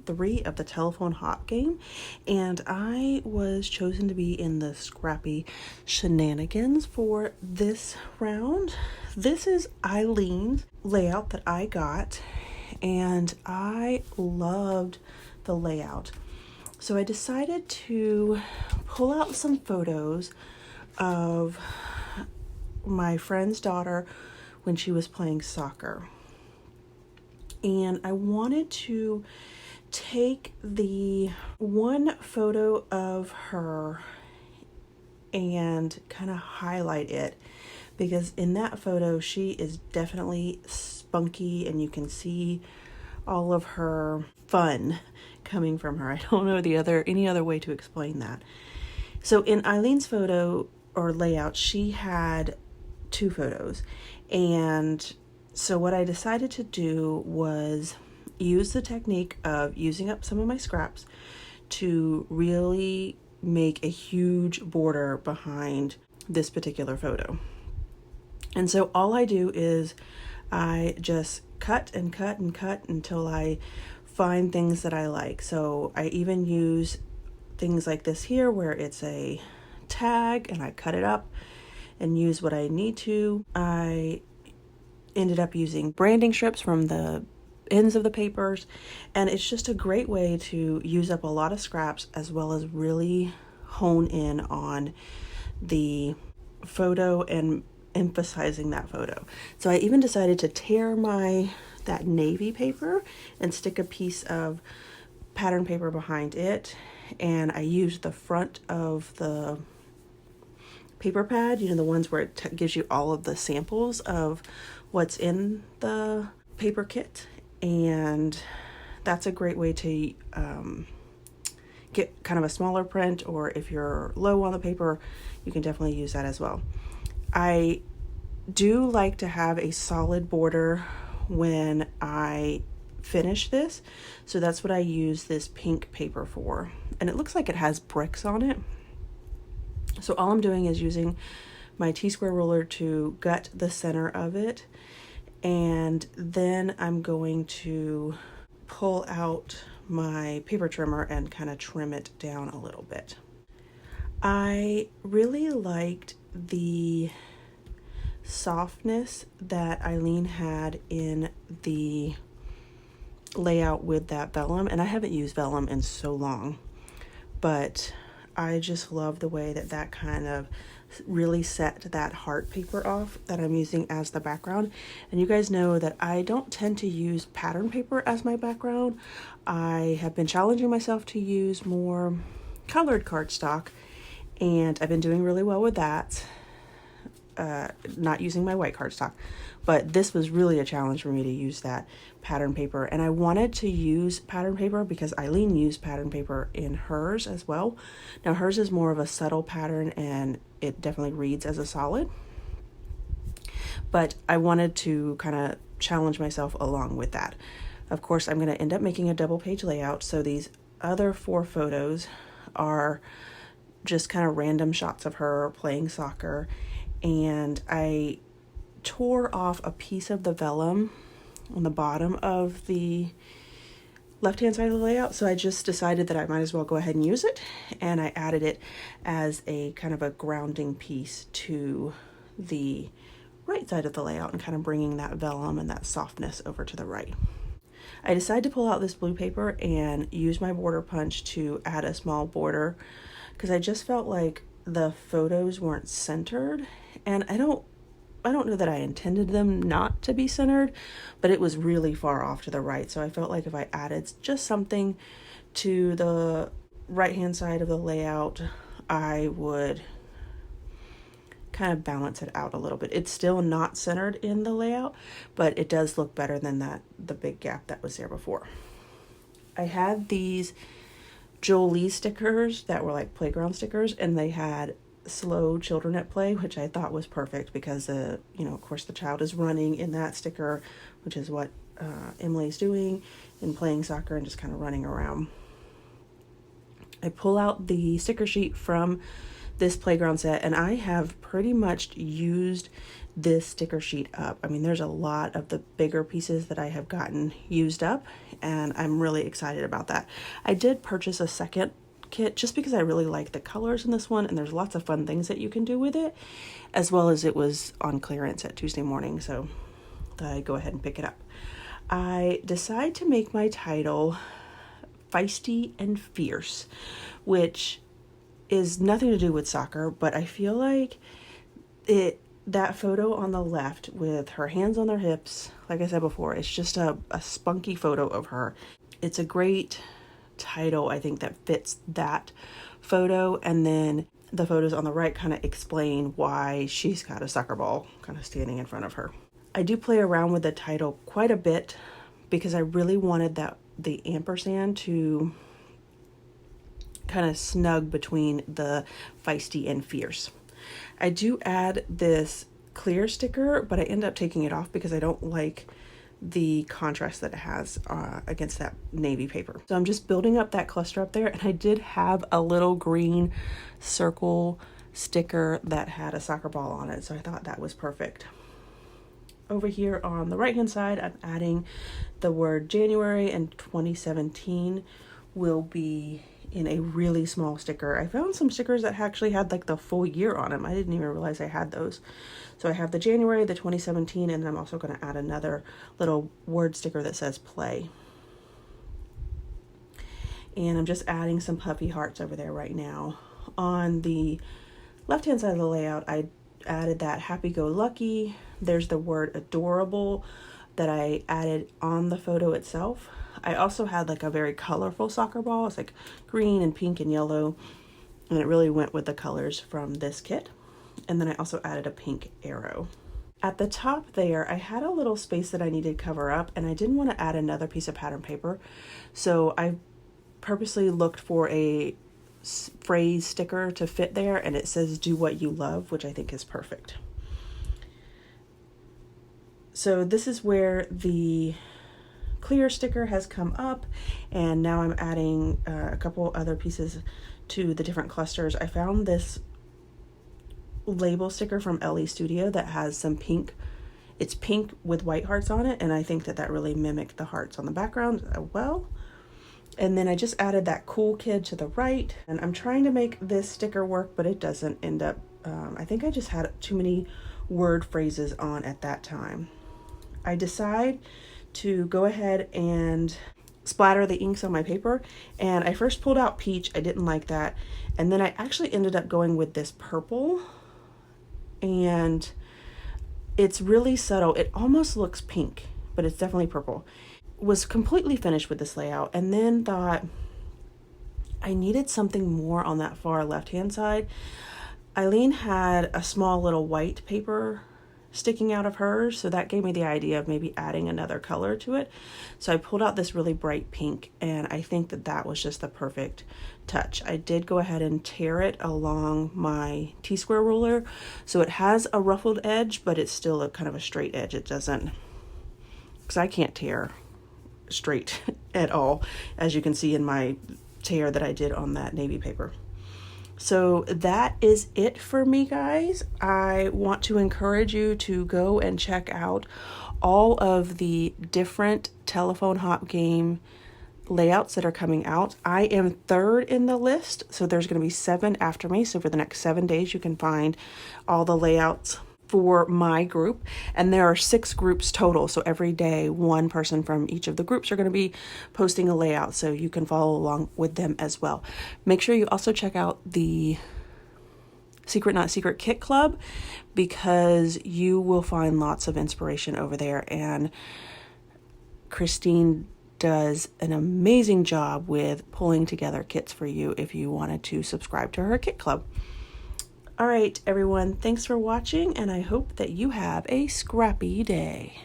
3 of the telephone hop game, and I was chosen to be in the Scrappy Shenanigans for this round. This is Eileen's layout that I got, and I loved the layout. So I decided to pull out some photos of my friend's daughter when she was playing soccer. And I wanted to take the one photo of her and kind of highlight it, because in that photo she is definitely spunky and you can see all of her fun coming from her. I don't know any other way to explain that. So in Eileen's photo or layout, she had 2 photos, and so what I decided to do was use the technique of using up some of my scraps to really make a huge border behind this particular photo. And so all I do is I just cut and cut and cut until I find things that I like. So I even use things like this here where it's a tag, and I cut it up and use what I need to. I ended up using branding strips from the ends of the papers, and it's just a great way to use up a lot of scraps as well as really hone in on the photo and emphasizing that photo. So I even decided to tear that navy paper and stick a piece of pattern paper behind it, and I used the front of the paper pad, the ones where it gives you all of the samples of what's in the paper kit, and that's a great way to get kind of a smaller print, or if you're low on the paper, you can definitely use that as well. I do like to have a solid border when I finish this, so that's what I use this pink paper for, and it looks like it has bricks on it. So all I'm doing is using my T-square ruler to gut the center of it, and then I'm going to pull out my paper trimmer and kind of trim it down a little bit. I really liked the softness that Eileen had in the layout with that vellum, and I haven't used vellum in so long, but I just love the way that kind of really set that heart paper off that I'm using as the background. And you guys know that I don't tend to use pattern paper as my background. I have been challenging myself to use more colored cardstock, and I've been doing really well with that. Not using my white cardstock, but this was really a challenge for me to use that pattern paper, and I wanted to use pattern paper because Eileen used pattern paper in hers as well. Now hers is more of a subtle pattern and it definitely reads as a solid, but I wanted to kind of challenge myself along with that. Of course, I'm going to end up making a double page layout, so these other 4 photos are just kind of random shots of her playing soccer, and I tore off a piece of the vellum on the bottom of the left-hand side of the layout, so I just decided that I might as well go ahead and use it, and I added it as a kind of a grounding piece to the right side of the layout and kind of bringing that vellum and that softness over to the right. I decided to pull out this blue paper and use my border punch to add a small border because I just felt like the photos weren't centered, and I don't know that I intended them not to be centered, but it was really far off to the right, so I felt like if I added just something to the right hand side of the layout, I would kind of balance it out a little bit. It's still not centered in the layout, but it does look better than the big gap that was there before. I had these Jolie stickers that were like playground stickers, and they had slow children at play, which I thought was perfect because of course the child is running in that sticker, which is what Emily's doing and playing soccer and just kind of running around. I pull out the sticker sheet from this playground set, and I have pretty much used this sticker sheet up. I mean, there's a lot of the bigger pieces that I have gotten used up, and I'm really excited about that. I did purchase a second kit just because I really like the colors in this one, and there's lots of fun things that you can do with it, as well as it was on clearance at Tuesday morning, so I go ahead and pick it up. I decide to make my title Feisty and Fierce, which is nothing to do with soccer, but I feel like that photo on the left with her hands on their hips, like I said before, it's just a spunky photo of her. It's a great title, I think, that fits that photo, and then the photos on the right kind of explain why she's got a soccer ball kind of standing in front of her. I do play around with the title quite a bit because I really wanted the ampersand to kind of snug between the feisty and fierce. I do add this clear sticker, but I end up taking it off because I don't like the contrast that it has against that navy paper. So I'm just building up that cluster up there, and I did have a little green circle sticker that had a soccer ball on it, so I thought that was perfect. Over here on the right hand side, I'm adding the word January, and 2017 will be in a really small sticker. I found some stickers that actually had like the full year on them. I didn't even realize I had those. So I have the January, the 2017, and then I'm also going to add another little word sticker that says play. And I'm just adding some puffy hearts over there right now. On the left hand side of the layout, I added that happy-go-lucky. There's the word adorable that I added on the photo itself. I also had like a very colorful soccer ball. It's like green and pink and yellow, and it really went with the colors from this kit. And then I also added a pink arrow. At the top there, I had a little space that I needed to cover up, and I didn't want to add another piece of pattern paper. So I purposely looked for a phrase sticker to fit there, and it says do what you love, which I think is perfect. So this is where the clear sticker has come up, and now I'm adding a couple other pieces to the different clusters. I found this label sticker from LE Studio that has some pink. It's pink with white hearts on it, and I think that really mimicked the hearts on the background well. And then I just added that cool kid to the right, and I'm trying to make this sticker work, but it doesn't end up, I think I just had too many word phrases on at that time. I decide to go ahead and splatter the inks on my paper, and I first pulled out peach. I didn't like that, and then I actually ended up going with this purple, and it's really subtle. It almost looks pink, but it's definitely purple. Was completely finished with this layout, and then thought I needed something more on that far left hand side. Eileen had a small little white paper sticking out of hers, so that gave me the idea of maybe adding another color to it. So I pulled out this really bright pink, and I think that was just the perfect touch. I did go ahead and tear it along my T-square ruler, so it has a ruffled edge, but it's still a kind of a straight edge. It doesn't, because I can't tear straight at all, as you can see in my tear that I did on that navy paper. So that is it for me, guys. I want to encourage you to go and check out all of the different telephone hop game layouts that are coming out. I am third in the list, so there's going to be 7 after me. So for the next 7 days, you can find all the layouts for my group, and there are 6 groups total, so every day one person from each of the groups are going to be posting a layout, so you can follow along with them as well. Make sure you also check out the Secret Not Secret Kit Club, because you will find lots of inspiration over there, and Christine does an amazing job with pulling together kits for you if you wanted to subscribe to her kit club. All right, everyone, thanks for watching, and I hope that you have a scrappy day.